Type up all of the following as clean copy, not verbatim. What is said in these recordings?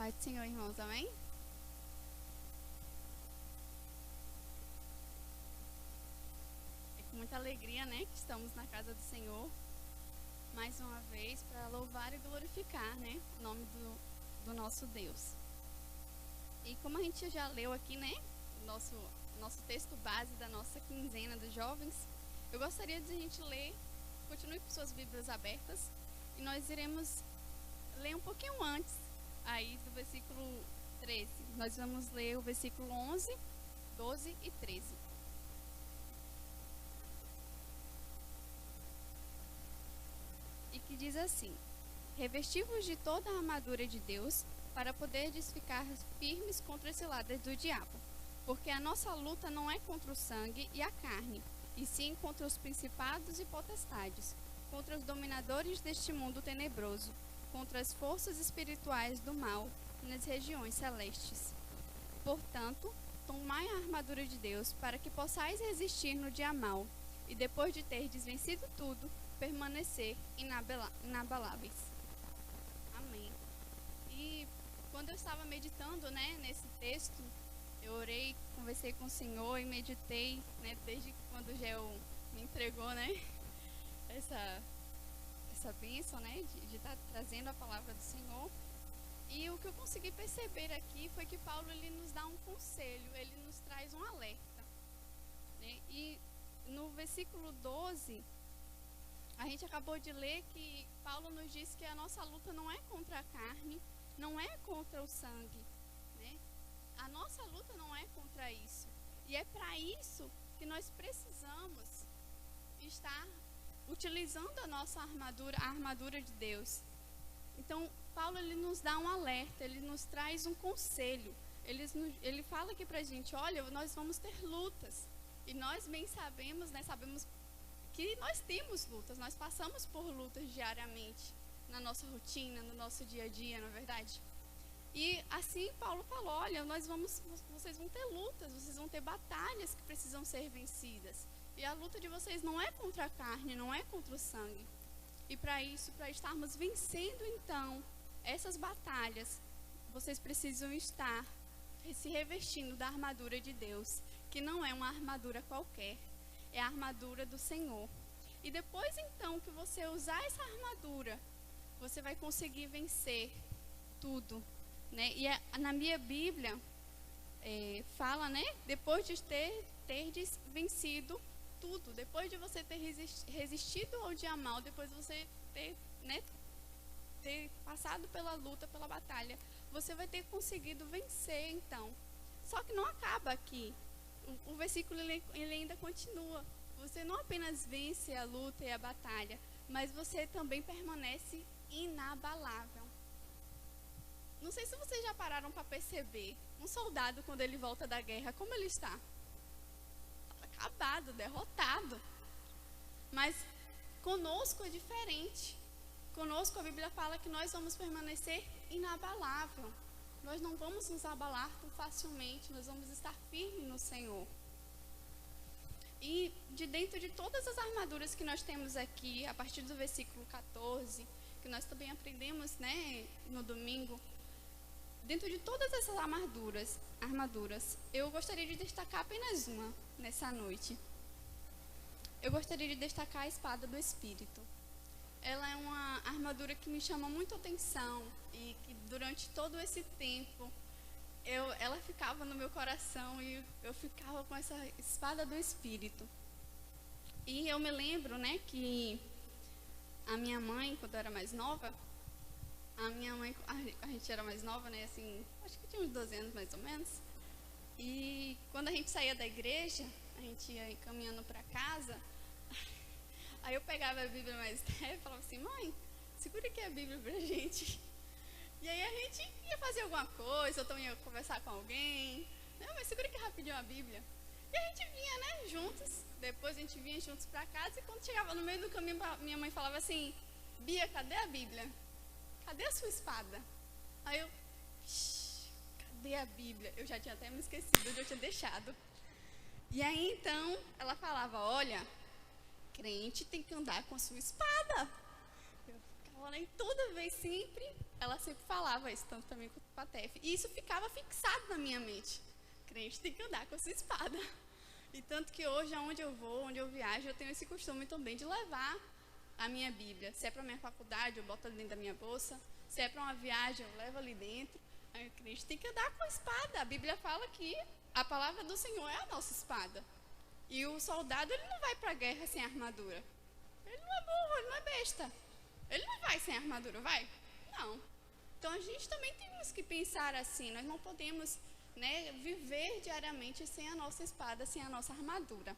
Paz do Senhor, irmãos, amém? É com muita alegria, né, que estamos na casa do Senhor, mais uma vez, para louvar e glorificar, né, o nome do nosso Deus. E como a gente já leu aqui, né, nosso texto base da nossa quinzena dos jovens, eu gostaria de a gente ler, continue com suas Bíblias abertas, e nós iremos ler um pouquinho antes, aí do versículo 13. Nós vamos ler o versículo 11, 12 e 13. E que diz assim: revesti-vos de toda a armadura de Deus, para poderdes ficar firmes contra as ciladas do diabo. Porque a nossa luta não é contra o sangue e a carne, e sim contra os principados e potestades, contra os dominadores deste mundo tenebroso, contra as forças espirituais do mal nas regiões celestes. Portanto, tomai a armadura de Deus, para que possais resistir no dia mau, e depois de terdes vencido tudo, permanecer inabaláveis. Amém. E quando eu estava meditando, né, nesse texto, eu orei, conversei com o Senhor e meditei, né, desde quando o Geo me entregou, né, essa bênção, né, de estar trazendo a palavra do Senhor. E o que eu consegui perceber aqui foi que Paulo, ele nos dá um conselho, ele nos traz um alerta, né? E no versículo 12, a gente acabou de ler que Paulo nos diz que a nossa luta não é contra a carne, não é contra o sangue, né? A nossa luta não é contra isso. E é para isso que nós precisamos estar utilizando a nossa armadura, a armadura de Deus. Então, Paulo, ele nos dá um alerta, ele nos traz um conselho. Ele fala aqui pra gente, olha, nós vamos ter lutas. E nós bem sabemos, né, sabemos que nós temos lutas, nós passamos por lutas diariamente, na nossa rotina, no nosso dia a dia, na verdade. E assim Paulo falou, olha, vocês vão ter lutas, vocês vão ter batalhas que precisam ser vencidas. E a luta de vocês não é contra a carne, não é contra o sangue. E para isso, para estarmos vencendo então essas batalhas, vocês precisam estar se revestindo da armadura de Deus, que não é uma armadura qualquer, é a armadura do Senhor. E depois então que você usar essa armadura, você vai conseguir vencer tudo, né? E na minha Bíblia fala, né? Depois de terdes vencido tudo, depois de você ter resistido ao dia mal, depois de você ter passado pela luta, pela batalha, você vai ter conseguido vencer então. Só que não acaba aqui. O versículo ele ainda continua. Você não apenas vence a luta e a batalha, mas você também permanece inabalável. Não sei se vocês já pararam para perceber, um soldado quando ele volta da guerra, como ele está? Acabado, derrotado. Mas conosco é diferente. Conosco a Bíblia fala que nós vamos permanecer inabalável. Nós não vamos nos abalar tão facilmente, nós vamos estar firmes no Senhor. E de dentro de todas as armaduras que nós temos aqui, a partir do versículo 14, que nós também aprendemos, né, no domingo, dentro de todas essas armaduras, eu gostaria de destacar apenas uma nessa noite. Eu gostaria de destacar a espada do Espírito. Ela é uma armadura que me chama muito atenção e que durante todo esse tempo ela ficava no meu coração e eu ficava com essa espada do Espírito. E eu me lembro, né, que a minha mãe, quando eu era mais nova, a gente era mais nova, né, assim, acho que tinha uns 12 anos mais ou menos. E quando a gente saía da igreja, a gente ia caminhando para casa, aí eu pegava a Bíblia mais leve e falava assim, mãe, segura aqui a Bíblia pra gente. E aí a gente ia fazer alguma coisa, ou então ia conversar com alguém. Não, mas segura aqui rapidinho a Bíblia. E a gente vinha, né, juntos. Depois a gente vinha juntos pra casa e quando chegava no meio do caminho, minha mãe falava assim, Bia, cadê a Bíblia? Cadê a sua espada? Aí eu, cadê a Bíblia? Eu já tinha até me esquecido onde eu tinha deixado. E aí então ela falava, olha, crente tem que andar com a sua espada. Eu ficava lá e toda vez sempre ela sempre falava isso, tanto para mim quanto para a Tef. E isso ficava fixado na minha mente. Crente tem que andar com essa espada. E tanto que hoje, aonde eu vou, onde eu viajo, eu tenho esse costume também de levar a minha Bíblia. Se é para minha faculdade, eu boto ali dentro da minha bolsa. Se é para uma viagem, eu levo ali dentro. Aí o crente tem que andar com a espada. A Bíblia fala que a palavra do Senhor é a nossa espada. E o soldado, ele não vai para a guerra sem armadura. Ele não é burro, ele não é besta. Ele não vai sem armadura, vai? Não. Então a gente também temos que pensar assim. Nós não podemos, né, viver diariamente sem a nossa espada, sem a nossa armadura.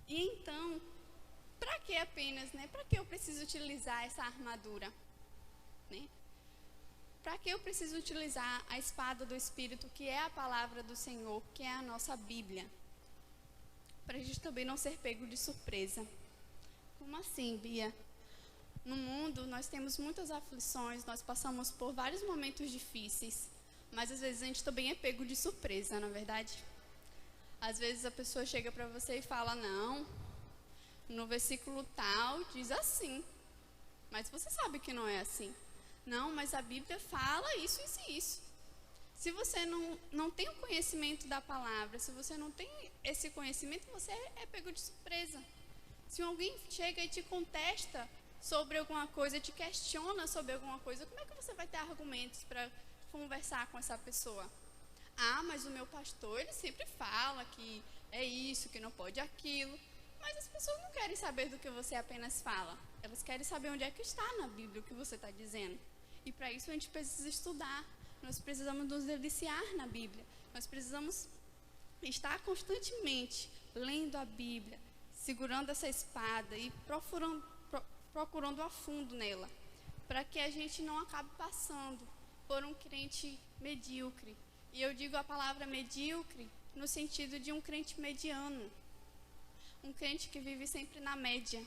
E então, para que apenas, né? Para que eu preciso utilizar essa armadura? Né? Para que eu preciso utilizar a espada do Espírito, que é a palavra do Senhor, que é a nossa Bíblia? Para a gente também não ser pego de surpresa. Como assim, Bia? No mundo, nós temos muitas aflições, nós passamos por vários momentos difíceis, mas às vezes a gente também é pego de surpresa, não é verdade? Às vezes a pessoa chega para você e fala, não, no versículo tal diz assim, mas você sabe que não é assim. Não, mas a Bíblia fala isso, isso e isso. Se você não tem o conhecimento da palavra, se você não tem esse conhecimento, você é pego de surpresa. Se alguém chega e te contesta sobre alguma coisa, te questiona sobre alguma coisa, como é que você vai ter argumentos para conversar com essa pessoa? Ah, mas o meu pastor, ele sempre fala que é isso, que não pode aquilo. Mas as pessoas não querem saber do que você apenas fala. Elas querem saber onde é que está na Bíblia o que você está dizendo. E para isso a gente precisa estudar. Nós precisamos nos deliciar na Bíblia. Nós precisamos estar constantemente lendo a Bíblia, segurando essa espada e procurando a fundo nela, para que a gente não acabe passando por um crente medíocre. E eu digo a palavra medíocre no sentido de um crente mediano, um crente que vive sempre na média,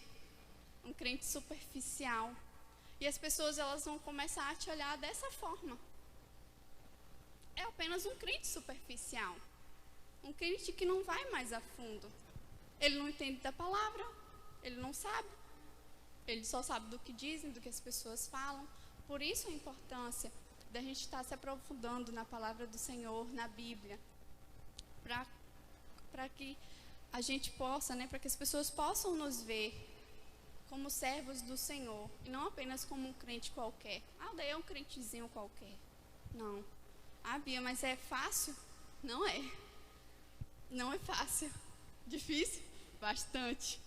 um crente superficial. E as pessoas, elas vão começar a te olhar dessa forma. É apenas um crente superficial, um crente que não vai mais a fundo. Ele não entende da palavra, ele não sabe. Ele só sabe do que dizem, do que as pessoas falam. Por isso a importância da gente estar se aprofundando na palavra do Senhor, na Bíblia, para que a gente possa, né, para que as pessoas possam nos ver como servos do Senhor, e não apenas como um crente qualquer. Ah, daí é um crentezinho qualquer. Não. Ah, Bia, mas é fácil? Não é. Não é fácil. Difícil? Bastante.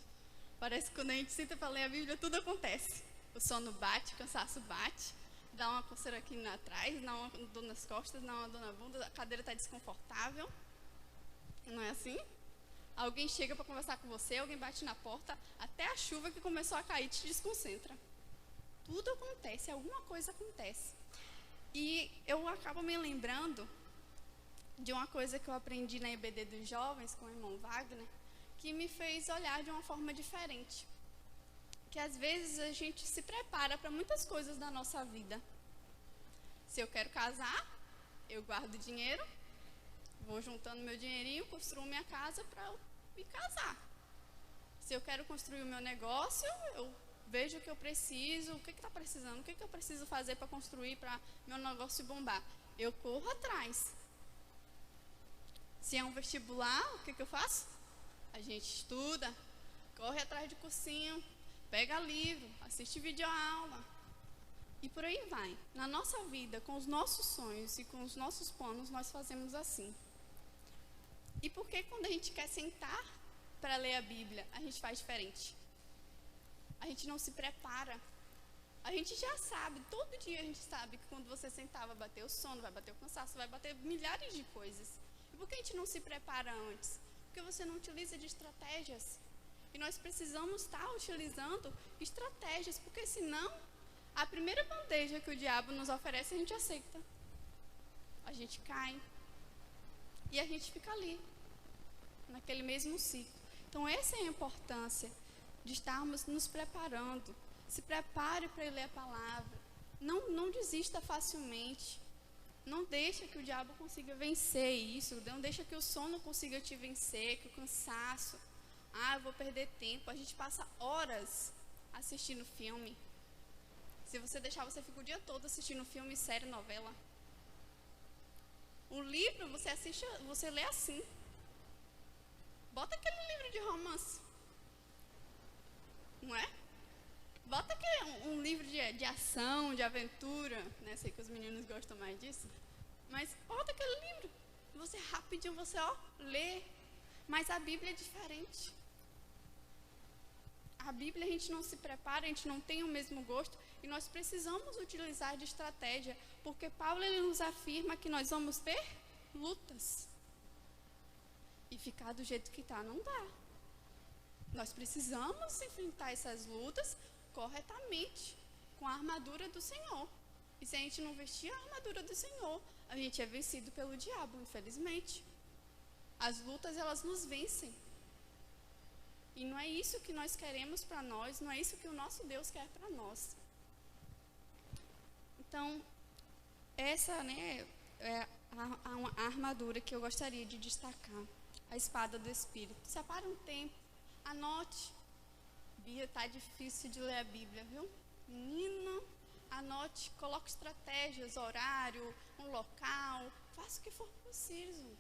Parece que quando a gente senta para ler a Bíblia, tudo acontece. O sono bate, o cansaço bate, dá uma coceira aqui atrás, dá uma dor nas costas, dá uma dor na bunda, a cadeira está desconfortável. Não é assim? Alguém chega para conversar com você, alguém bate na porta, até a chuva que começou a cair te desconcentra. Tudo acontece, alguma coisa acontece. E eu acabo me lembrando de uma coisa que eu aprendi na EBD dos Jovens, com o irmão Wagner, que me fez olhar de uma forma diferente. Que às vezes a gente se prepara para muitas coisas da nossa vida. Se eu quero casar, eu guardo dinheiro, vou juntando meu dinheirinho, construo minha casa para eu me casar. Se eu quero construir o meu negócio, eu vejo o que eu preciso, o que está precisando, o que eu preciso fazer para construir, para meu negócio bombar. Eu corro atrás. Se é um vestibular, o que eu faço? A gente estuda, corre atrás de cursinho, pega livro, assiste videoaula. E por aí vai. Na nossa vida, com os nossos sonhos e com os nossos planos, nós fazemos assim. E por que quando a gente quer sentar para ler a Bíblia, a gente faz diferente? A gente não se prepara. A gente já sabe, todo dia a gente sabe que quando você sentar vai bater o sono, vai bater o cansaço, vai bater milhares de coisas. E por que a gente não se prepara antes? Porque você não utiliza de estratégias. E nós precisamos estar utilizando estratégias, porque senão a primeira bandeja que o diabo nos oferece, a gente aceita. A gente cai. E a gente fica ali, naquele mesmo ciclo. Então essa é a importância de estarmos nos preparando. Se prepare para ler a palavra. Não desista facilmente. Não deixa que o diabo consiga vencer isso. Não deixa que o sono consiga te vencer, que o cansaço. Ah, eu vou perder tempo. A gente passa horas assistindo filme. Se você deixar, você fica o dia todo assistindo filme, série, novela. O livro você assiste, você lê assim. Bota aquele livro de romance, não é? Bota aquele, um livro de ação, de aventura, né? Sei que os meninos gostam mais disso. Mas bota aquele livro. Você rapidinho, você lê. Mas a Bíblia é diferente. A Bíblia a gente não se prepara, a gente não tem o mesmo gosto. E nós precisamos utilizar de estratégia. Porque Paulo ele nos afirma que nós vamos ter lutas. E ficar do jeito que está não dá. Nós precisamos enfrentar essas lutas corretamente, com a armadura do Senhor. E se a gente não vestir a armadura do Senhor, a gente é vencido pelo diabo, infelizmente. As lutas, elas nos vencem. E não é isso que nós queremos para nós, não é isso que o nosso Deus quer para nós. Então, essa, né, é a armadura que eu gostaria de destacar. A espada do Espírito. Separa um tempo, anote. Bia, tá difícil de ler a Bíblia, viu? Menina, anote, coloque estratégias, horário, um local, faça o que for possível.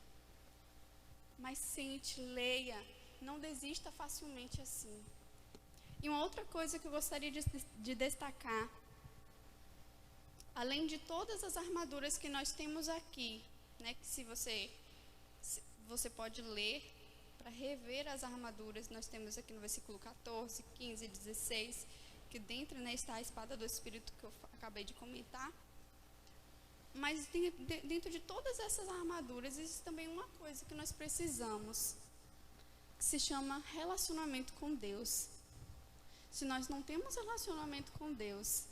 Mas sente, leia, não desista facilmente assim. E uma outra coisa que eu gostaria de destacar, além de todas as armaduras que nós temos aqui, né, que se você pode ler para rever as armaduras. Nós temos aqui no versículo 14, 15 e 16, que dentro, né, está a espada do Espírito que eu acabei de comentar. Mas dentro de todas essas armaduras existe também uma coisa que nós precisamos, que se chama relacionamento com Deus. Se nós não temos relacionamento com Deus,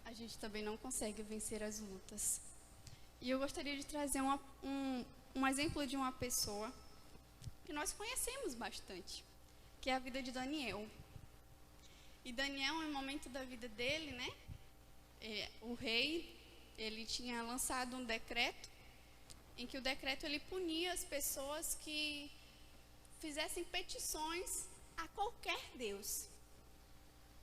a gente também não consegue vencer as lutas. E eu gostaria de trazer um exemplo de uma pessoa que nós conhecemos bastante, que é a vida de Daniel. E Daniel, em um momento da vida dele, né, o rei, ele tinha lançado um decreto, em que o decreto ele punia as pessoas que fizessem petições a qualquer Deus.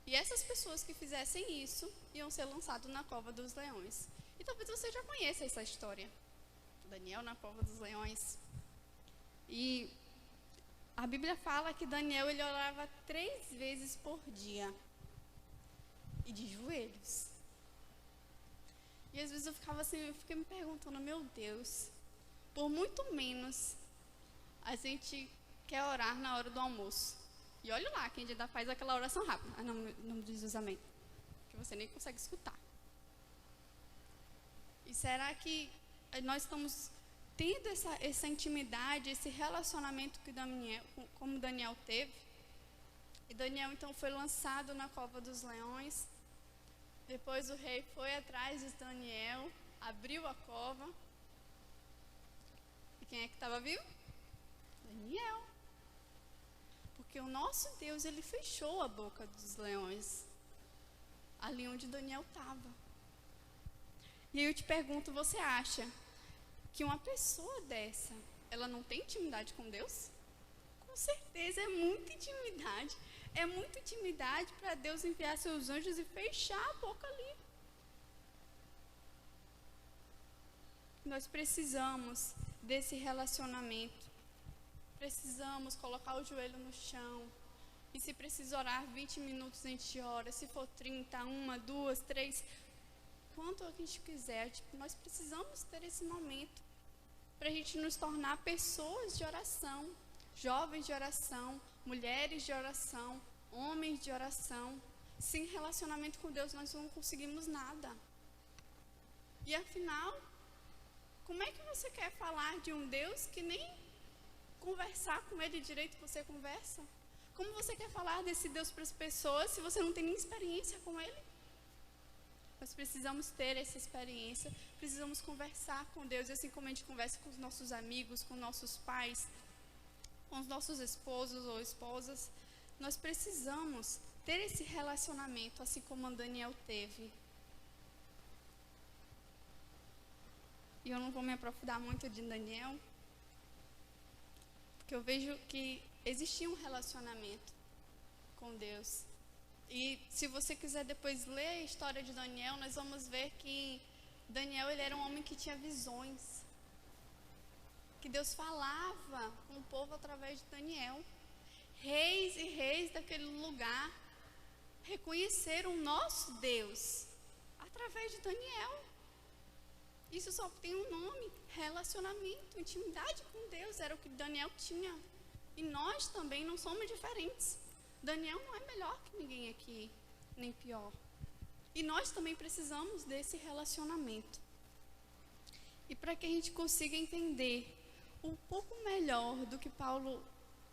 E essas pessoas que fizessem isso, iam ser lançadas na cova dos leões. E talvez você já conheça essa história. Daniel na cova dos leões. E a Bíblia fala que Daniel ele orava 3 vezes por dia. E de joelhos. E às vezes eu ficava assim, eu fiquei me perguntando, meu Deus, por muito menos a gente quer orar na hora do almoço. E olha lá, quem ainda faz aquela oração rápida. Em nome de Jesus, amém. Que você nem consegue escutar. E será que nós estamos tendo essa intimidade, esse relacionamento que como Daniel teve? E Daniel então foi lançado na cova dos leões. Depois o rei foi atrás de Daniel, abriu a cova. E quem é que estava vivo? Daniel. Porque o nosso Deus, ele fechou a boca dos leões, ali onde Daniel estava. E aí eu te pergunto, você acha que uma pessoa dessa, ela não tem intimidade com Deus? Com certeza, é muita intimidade. É muita intimidade para Deus enviar seus anjos e fechar a boca ali. Nós precisamos desse relacionamento. Precisamos colocar o joelho no chão. E se precisa orar 20 minutos, a gente ora. Se for 30, 1, 2, 3, quanto a gente quiser. Nós precisamos ter esse momento para a gente nos tornar pessoas de oração, jovens de oração, mulheres de oração, homens de oração. Sem relacionamento com Deus, nós não conseguimos nada. E afinal, como é que você quer falar de um Deus que nem conversar com ele direito você conversa? Como você quer falar desse Deus para as pessoas se você não tem nem experiência com ele? Nós precisamos ter essa experiência, precisamos conversar com Deus, assim como a gente conversa com os nossos amigos, com nossos pais, com os nossos esposos ou esposas. Nós precisamos ter esse relacionamento, assim como Daniel teve. E eu não vou me aprofundar muito de Daniel, porque eu vejo que existia um relacionamento com Deus. E se você quiser depois ler a história de Daniel, nós vamos ver que Daniel, ele era um homem que tinha visões. Que Deus falava com o povo através de Daniel. Reis e reis daquele lugar reconheceram o nosso Deus através de Daniel. Isso só tem um nome: relacionamento, intimidade com Deus. Era o que Daniel tinha. E nós também não somos diferentes. Daniel não é melhor que ninguém aqui, nem pior. E nós também precisamos desse relacionamento. E para que a gente consiga entender um pouco melhor do que Paulo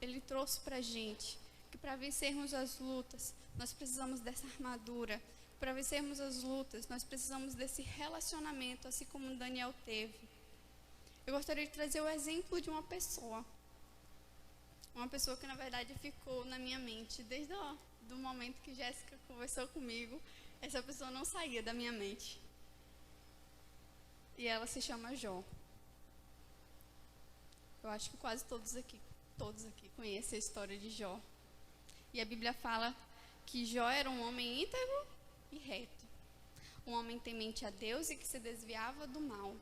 ele trouxe para a gente, que para vencermos as lutas, nós precisamos dessa armadura. Para vencermos as lutas, nós precisamos desse relacionamento, assim como Daniel teve. Eu gostaria de trazer o exemplo de uma pessoa. Uma pessoa que, na verdade, ficou na minha mente. Desde o momento que Jéssica conversou comigo, essa pessoa não saía da minha mente. E ela se chama Jó. Eu acho que quase todos aqui conhecem a história de Jó. E a Bíblia fala que Jó era um homem íntegro e reto. Um homem temente a Deus e que se desviava do mal.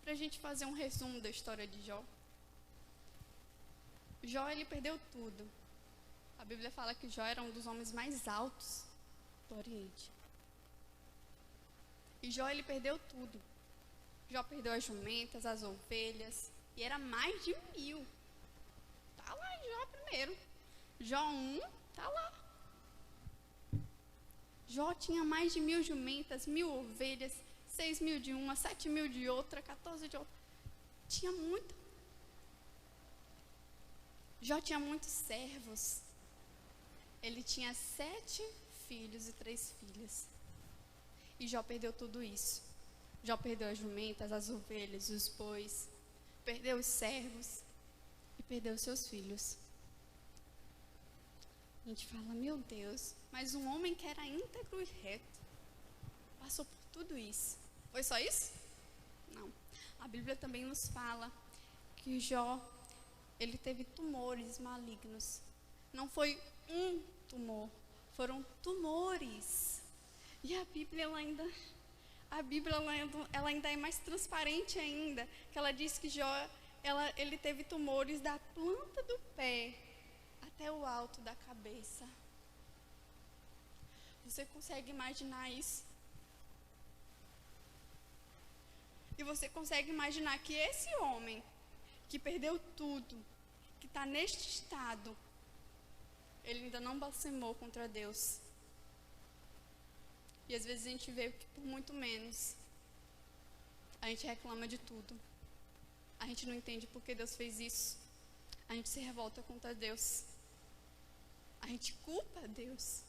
Para a gente fazer um resumo da história de Jó. Jó, ele perdeu tudo. A Bíblia fala que Jó era um dos homens mais altos do Oriente. E Jó, ele perdeu tudo. Jó perdeu as jumentas, as ovelhas, e era mais de 1000. Tá lá em Jó primeiro. Jó 1, tá lá. Jó tinha mais de 1000 jumentas, 1000 ovelhas, 6.000 de uma, 7.000 de outra, 14 de outra. Tinha muito. Jó tinha muitos servos. Ele tinha 7 filhos e 3 filhas. E Jó perdeu tudo isso. Jó perdeu as jumentas, as ovelhas, os bois. Perdeu os servos. E perdeu os seus filhos. A gente fala, meu Deus, mas um homem que era íntegro e reto passou por tudo isso. Foi só isso? Não. A Bíblia também nos fala que Jó, ele teve tumores malignos. Não foi um tumor, foram tumores. E a Bíblia ela ainda é mais transparente ainda, que ela diz que Jó, ele teve tumores da planta do pé até o alto da cabeça. Você consegue imaginar isso? E você consegue imaginar que esse homem que perdeu tudo, que está neste estado, ele ainda não blasfemou contra Deus. E às vezes a gente vê que por muito menos a gente reclama de tudo. A gente não entende por que Deus fez isso. A gente se revolta contra Deus. A gente culpa Deus.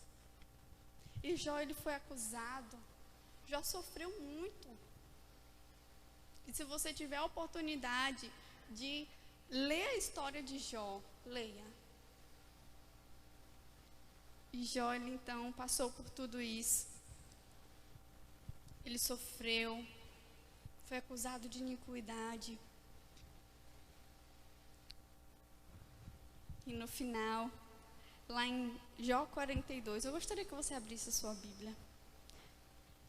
E Jó, ele foi acusado. Jó sofreu muito. E se você tiver a oportunidade de ler a história de Jó, leia. E Jó, ele então passou por tudo isso. Ele sofreu, foi acusado de iniquidade. E no final, lá em Jó 42, eu gostaria que você abrisse a sua Bíblia.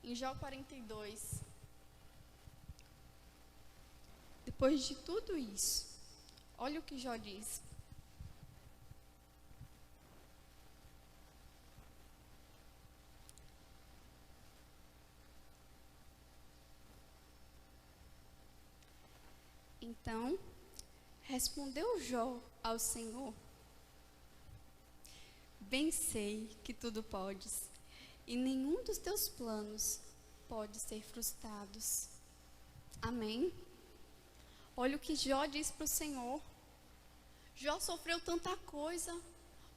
Em Jó 42, depois de tudo isso, olha o que Jó diz. Então, respondeu Jó ao Senhor: bem sei que tudo podes, e nenhum dos teus planos pode ser frustrados. Amém? Olha o que Jó diz para o Senhor. Jó sofreu tanta coisa,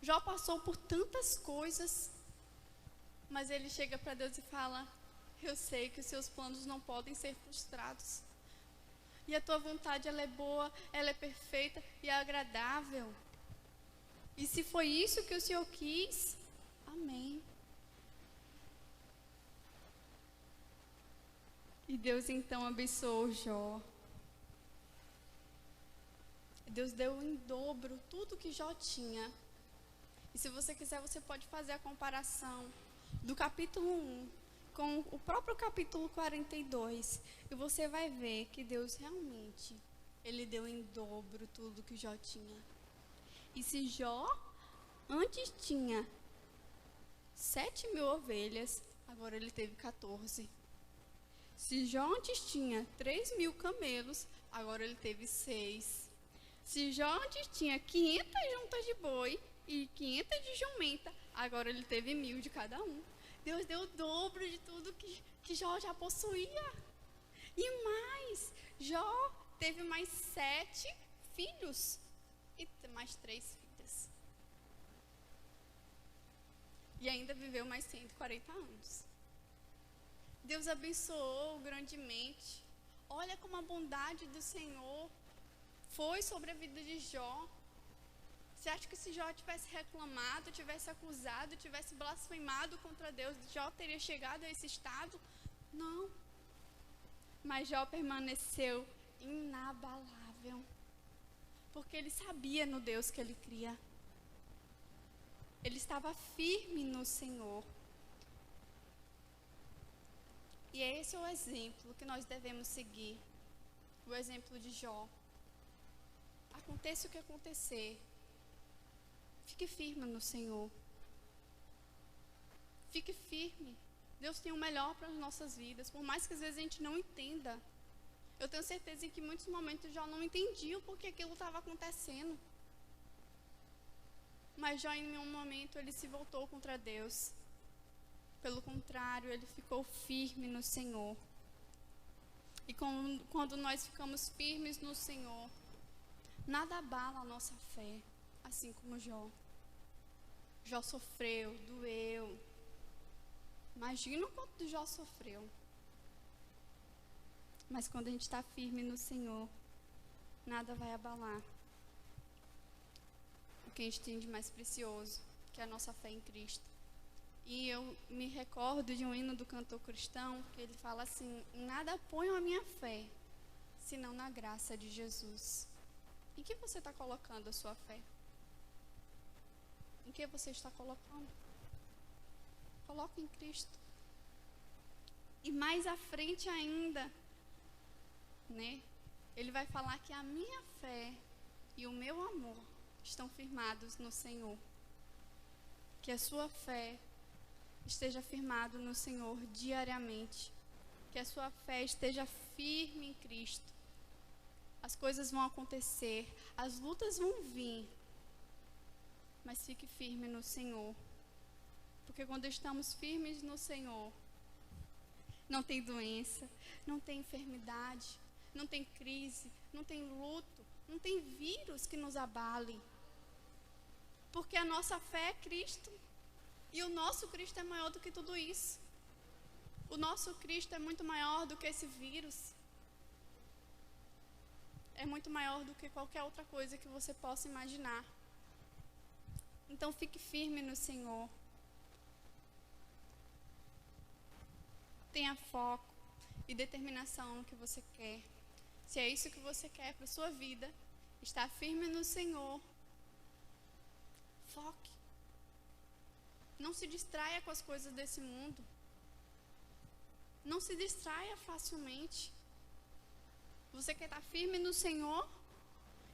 Jó passou por tantas coisas, mas ele chega para Deus e fala: eu sei que os seus planos não podem ser frustrados. E a tua vontade, ela é boa, ela é perfeita e agradável. E se foi isso que o Senhor quis, amém. E Deus então abençoou Jó. Deus deu em dobro tudo que Jó tinha. E se você quiser, você pode fazer a comparação do capítulo 1 com o próprio capítulo 42. E você vai ver que Deus realmente, ele deu em dobro tudo que Jó tinha. E se Jó antes tinha 7.000 ovelhas, agora ele teve 14. Se Jó antes tinha 3.000 camelos, agora ele teve 6. Se Jó antes tinha 500 juntas de boi e 500 de jumenta, agora ele teve 1.000 de cada um. Deus deu o dobro de tudo que Jó já possuía. E mais, Jó teve mais 7 filhos e mais 3 filhas. E ainda viveu mais 140 anos. Deus abençoou grandemente. Olha como a bondade do Senhor foi sobre a vida de Jó. Você acha que se Jó tivesse reclamado, tivesse acusado, tivesse blasfemado contra Deus, Jó teria chegado a esse estado? Não. Mas Jó permaneceu inabalável, porque ele sabia no Deus que ele cria. Ele estava firme no Senhor. E esse é o exemplo que nós devemos seguir. O exemplo de Jó. Aconteça o que acontecer, fique firme no Senhor. Fique firme. Deus tem o melhor para as nossas vidas, por mais que às vezes a gente não entenda. Eu tenho certeza que em muitos momentos Jó não entendia porque aquilo estava acontecendo. Mas Jó, em nenhum momento, ele se voltou contra Deus. Pelo contrário, ele ficou firme no Senhor. E quando nós ficamos firmes no Senhor, nada abala a nossa fé, assim como Jó. Jó sofreu, doeu. Imagina o quanto Jó sofreu. Mas quando a gente está firme no Senhor, nada vai abalar o que a gente tem de mais precioso, que é a nossa fé em Cristo. E eu me recordo de um hino do cantor cristão, que ele fala assim: nada ponho a minha fé, senão na graça de Jesus. Em que você está colocando a sua fé? Em que você está colocando? Coloque em Cristo. E mais à frente ainda, né? Ele vai falar que a minha fé e o meu amor estão firmados no Senhor. Que a sua fé esteja firmado no Senhor diariamente. Que a sua fé esteja firme em Cristo. As coisas vão acontecer, as lutas vão vir, mas fique firme no Senhor. Porque quando estamos firmes no Senhor, não tem doença, não tem enfermidade, não tem crise, não tem luto, não tem vírus que nos abale. Porque a nossa fé é Cristo. E o nosso Cristo é maior do que tudo isso. O nosso Cristo é muito maior do que esse vírus. É muito maior do que qualquer outra coisa que você possa imaginar. Então fique firme no Senhor. Tenha foco e determinação no que você quer. Se é isso que você quer para a sua vida, estar firme no Senhor. Foque. Não se distraia com as coisas desse mundo. Não se distraia facilmente. Você quer estar firme no Senhor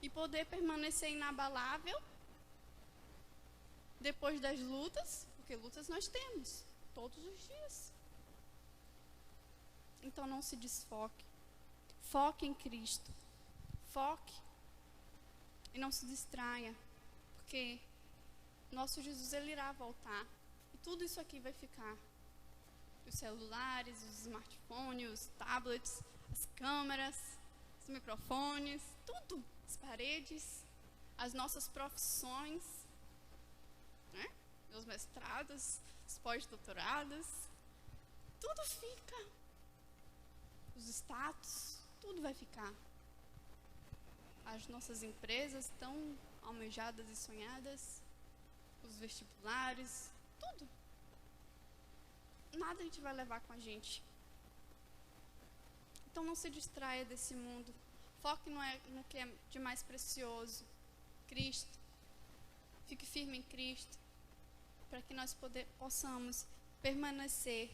e poder permanecer inabalável depois das lutas, porque lutas nós temos todos os dias. Então não se desfoque. Foque em Cristo. Foque. E não se distraia, porque nosso Jesus, ele irá voltar. E tudo isso aqui vai ficar. Os celulares, os smartphones, os tablets, as câmeras, os microfones, tudo. As paredes, as nossas profissões, né? Os mestrados, os pós-doutorados. Tudo fica. Os status, tudo vai ficar. As nossas empresas tão almejadas e sonhadas, os vestibulares, tudo. Nada a gente vai levar com a gente. Então não se distraia desse mundo. Foque no que é de mais precioso. Cristo. Fique firme em Cristo. para que nós possamos permanecer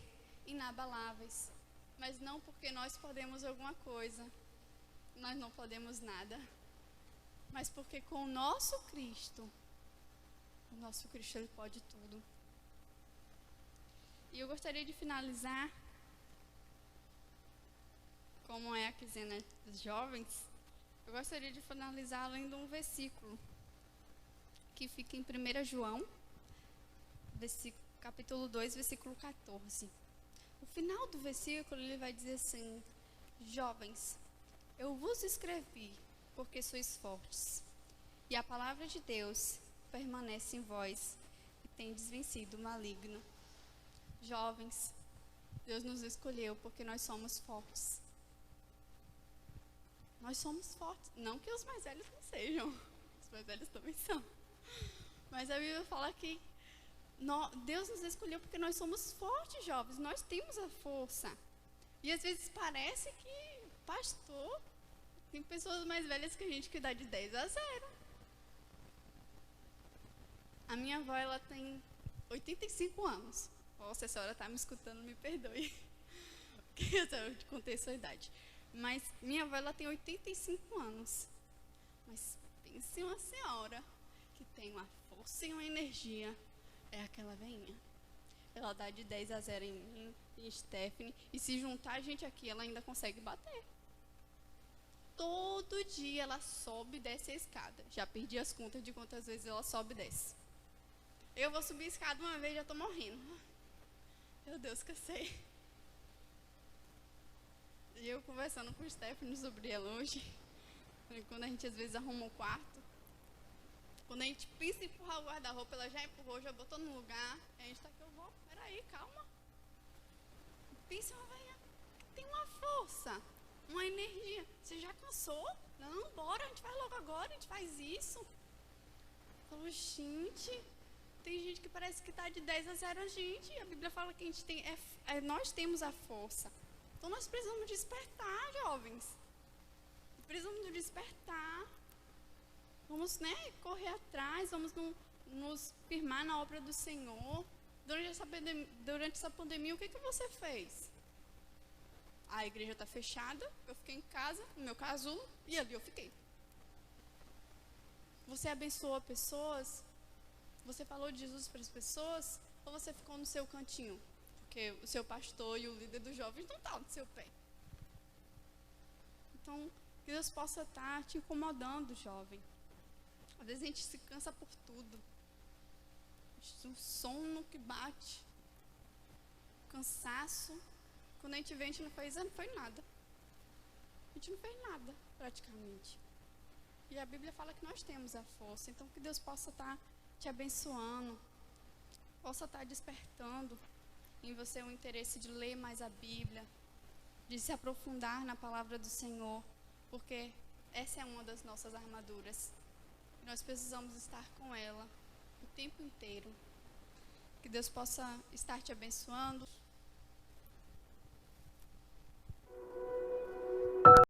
inabaláveis, mas não porque nós podemos alguma coisa, nós não podemos nada, mas porque com o nosso Cristo ele pode tudo. E eu gostaria de finalizar, como é a quinzena dos jovens, eu gostaria de finalizar lendo um versículo que fica em 1 João, capítulo 2, versículo 14. O final do versículo ele vai dizer assim: jovens, eu vos escrevi porque sois fortes, e a palavra de Deus permanece em vós, e tendes vencido o maligno. Jovens, Deus nos escolheu porque nós somos fortes. Nós somos fortes. Não que os mais velhos não sejam. Os mais velhos também são. Mas a Bíblia fala que Deus nos escolheu porque nós somos fortes, jovens. Nós temos a força. E às vezes parece que, pastor, tem pessoas mais velhas que a gente que dá de 10 a 0. A minha avó, ela tem 85 anos. Se a senhora está me escutando, me perdoe. Porque eu te contei a sua idade. Mas minha avó, ela tem 85 anos. Mas pense em uma senhora que tem uma força e uma energia. É aquela veinha. Ela dá de 10 a 0 em mim, em Stephanie. E se juntar a gente aqui, ela ainda consegue bater. Todo dia ela sobe e desce a escada. Já perdi as contas de quantas vezes ela sobe e desce. Eu vou subir a escada uma vez e já estou morrendo. Meu Deus, cansei. E eu conversando com o Stephanie sobre ela hoje. Quando a gente às vezes arruma o quarto. Quando a gente pensa em empurrar o guarda-roupa, ela já empurrou, já botou no lugar. A gente tá aqui, eu vou, peraí, calma. Pensa uma velha que tem uma força, uma energia. Você já cansou? Não, bora, a gente vai logo agora, a gente faz isso. Falou, gente, tem gente que parece que tá de 10 a 0 a gente. A Bíblia fala que a gente tem, nós temos a força. Então nós precisamos despertar, jovens. Precisamos despertar. Vamos, correr atrás, vamos nos firmar na obra do Senhor. Durante essa pandemia, o que você fez? A igreja está fechada, eu fiquei em casa, no meu casulo, e ali eu fiquei. Você abençoou pessoas? Você falou de Jesus para as pessoas? Ou você ficou no seu cantinho? Porque o seu pastor e o líder dos jovens não estavam no seu pé. Então, que Deus possa estar te incomodando, jovem. Às vezes a gente se cansa por tudo. O sono que bate, o cansaço. Quando a gente vê, a gente não fez nada. A gente não fez nada, praticamente. E a Bíblia fala que nós temos a força. Então, que Deus possa estar te abençoando, possa estar despertando em você o interesse de ler mais a Bíblia, de se aprofundar na palavra do Senhor, porque essa é uma das nossas armaduras. Nós precisamos estar com ela o tempo inteiro. Que Deus possa estar te abençoando.